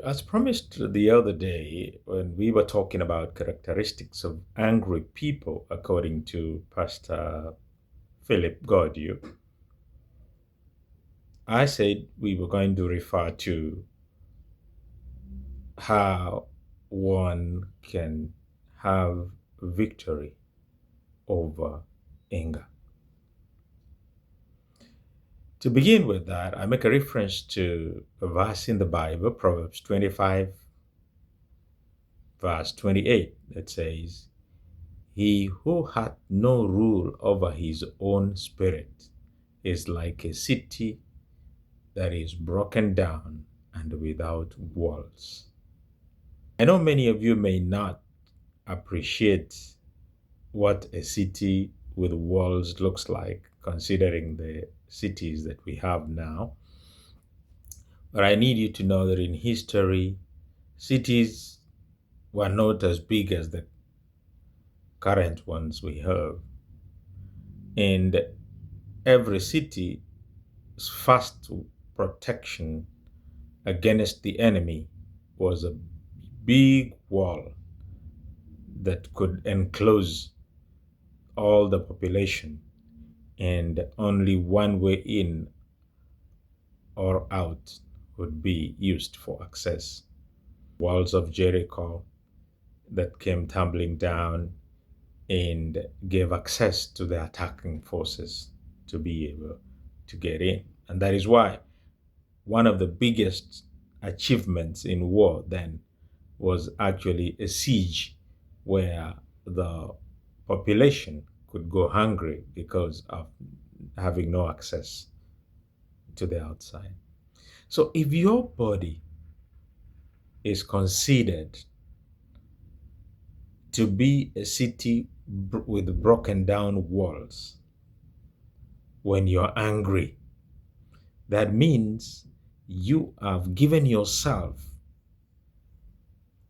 As promised the other day, when we were talking about characteristics of angry people, according to Pastor Philip Gaudieu, I said we were going to refer to how one can have victory over anger. To begin with that, I make a reference to a verse in the Bible, Proverbs 25, verse 28, that says, He who hath no rule over his own spirit is like a city that is broken down and without walls. I know many of you may not appreciate what a city with walls looks like, considering the cities that we have now. But I need you to know that in history, cities were not as big as the current ones we have. And every city's first protection against the enemy was a big wall that could enclose all the population, and only one way in or out would be used for access. Walls of Jericho that came tumbling down and gave access to the attacking forces to be able to get in. And that is why one of the biggest achievements in war then was actually a siege where the population could go hungry because of having no access to the outside. So if your body is considered to be a city with broken down walls, when you're angry, that means you have given yourself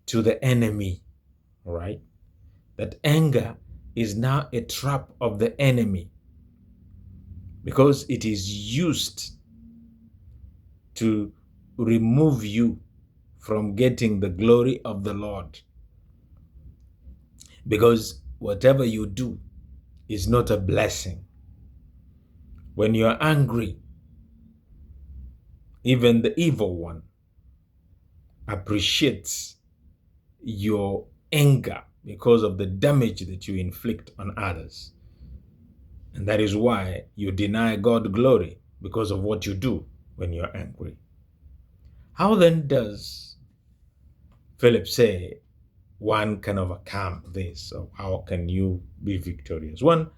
to the enemy, right? That anger is now a trap of the enemy because it is used to remove you from getting the glory of the Lord. Because whatever you do is not a blessing. When you're angry, even the evil one appreciates your anger because of the damage that you inflict on others. And that is why you deny God glory, because of what you do when you're angry. How then does Philip say one can overcome this? Or how can you be victorious? One,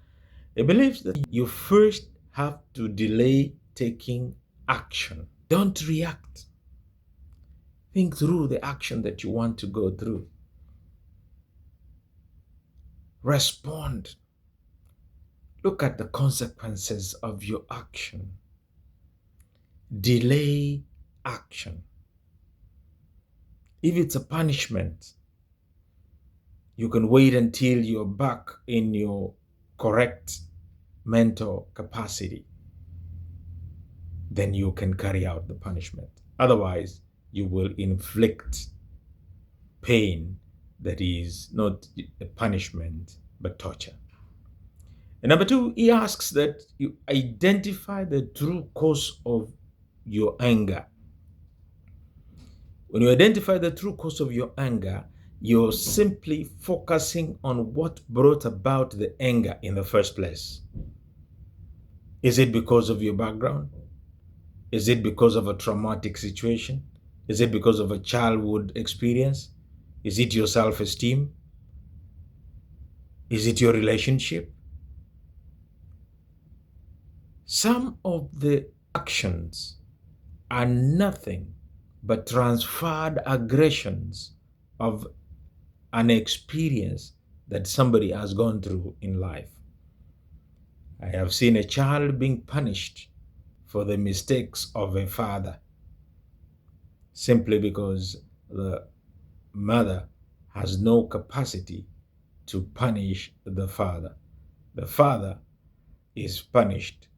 he believes that you first have to delay taking action. Don't react. Think through the action that you want to go through. Respond. Look at the consequences of your action. Delay action. If it's a punishment, you can wait until you're back in your correct mental capacity. Then you can carry out the punishment. Otherwise, you will inflict pain that is not a punishment, but torture. And number two, he asks that you identify the true cause of your anger. When you identify the true cause of your anger, you're simply focusing on what brought about the anger in the first place. Is it because of your background? Is it because of a traumatic situation? Is it because of a childhood experience? Is it your self-esteem? Is it your relationship? Some of the actions are nothing but transferred aggressions of an experience that somebody has gone through in life. I have seen a child being punished for the mistakes of a father simply because the mother has no capacity to punish the father. The father is punished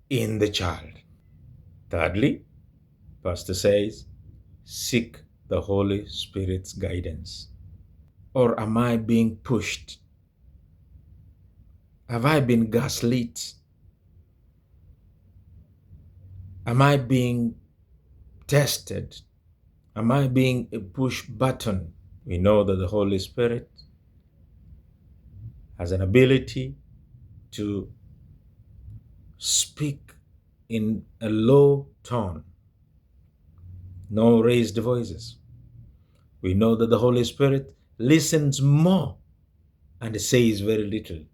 in the child. Thirdly, Pastor says, seek the Holy Spirit's guidance? Or am I being pushed? Have I been gaslit? Am I being tested? Am I being a push button? We know that the Holy Spirit has an ability to speak in a low tone, no raised voices. We know that the Holy Spirit listens more and says very little.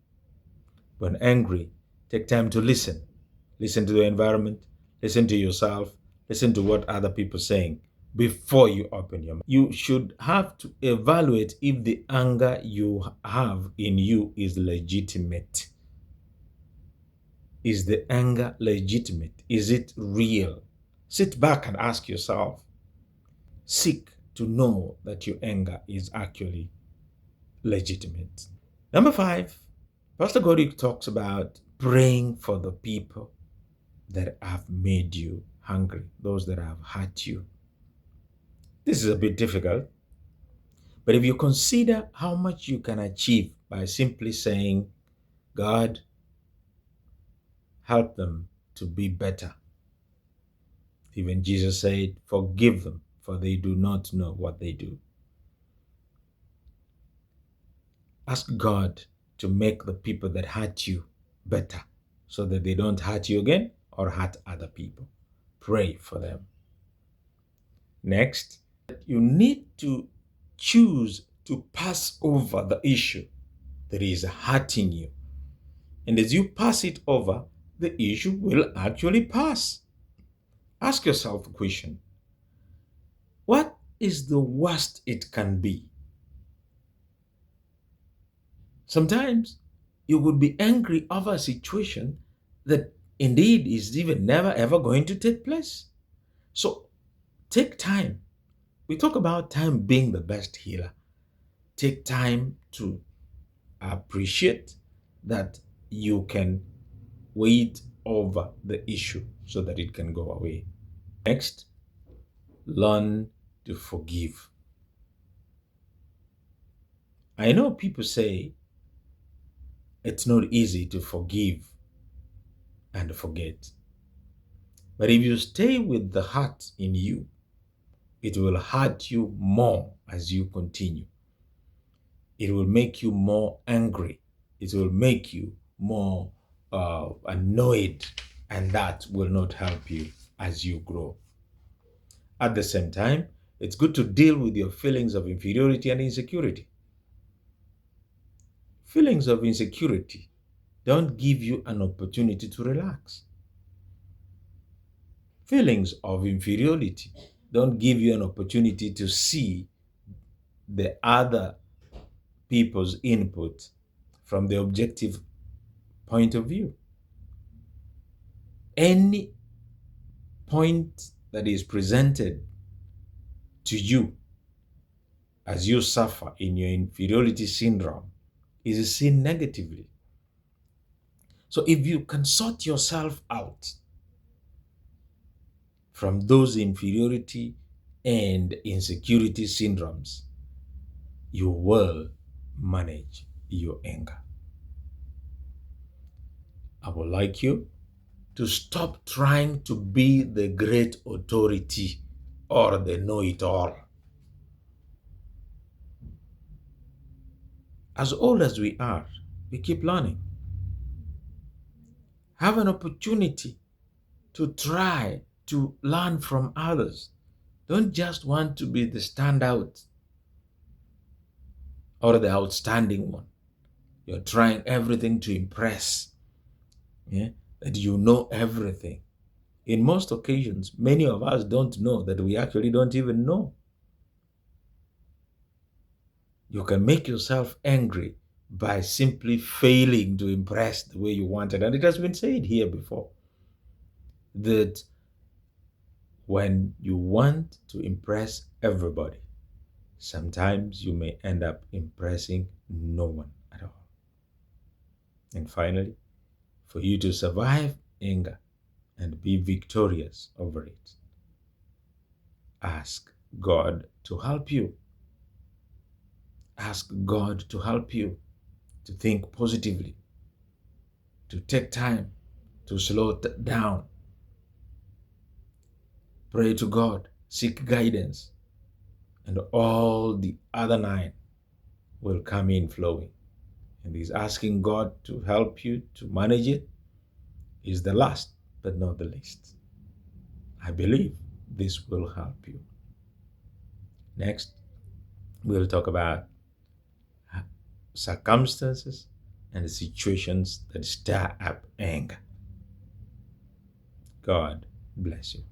When angry, take time to listen. Listen to the environment, listen to yourself, listen to what other people are saying before you open your mouth. You should have to evaluate if the anger you have in you is legitimate. Is the anger legitimate? Is it real? Sit back and ask yourself. Seek to know that your anger is actually legitimate. Number 5, Pastor Gori talks about praying for the people that have made you hungry, those that have hurt you. This is a bit difficult, but if you consider how much you can achieve by simply saying, God, help them to be better. Even Jesus said, forgive them, for they do not know what they do. Ask God to make the people that hurt you better so that they don't hurt you again or hurt other people. Pray for them. Next, you need to choose to pass over the issue that is hurting you. And as you pass it over, the issue will actually pass. Ask yourself a question. What is the worst it can be? Sometimes you would be angry over a situation that indeed is even never ever going to take place. So take time. We talk about time being the best healer. Take time to appreciate that you can wait over the issue so that it can go away. Next, learn to forgive. I know people say it's not easy to forgive and forget. But if you stay with the hurt in you, it will hurt you more as you continue. It will make you more angry. It will make you more annoyed, and that will not help you as you grow. At the same time, it's good to deal with your feelings of inferiority and insecurity. Feelings of insecurity don't give you an opportunity to relax. Feelings of inferiority don't give you an opportunity to see the other people's input from the objective point of view. Any point that is presented to you as you suffer in your inferiority syndrome is seen negatively. So if you can sort yourself out from those inferiority and insecurity syndromes, you will manage your anger. I would like you to stop trying to be the great authority or the know-it-all. As old as we are, we keep learning. Have an opportunity to try to learn from others. Don't just want to be the standout or the outstanding one. You're trying everything to impress, that you know everything. In most occasions, many of us don't know that we actually don't even know. You can make yourself angry by simply failing to impress the way you wanted. And it has been said here before that when you want to impress everybody, sometimes you may end up impressing no one at all. And finally, for you to survive anger and be victorious over it, ask God to help you. Ask God to help you to think positively, to take time, to slow down. Pray to God, seek guidance, and all the other nine will come in flowing. And He's asking God to help you to manage it is the last but not the least. I believe this will help you. Next, we'll talk about circumstances and situations that stir up anger. God bless you.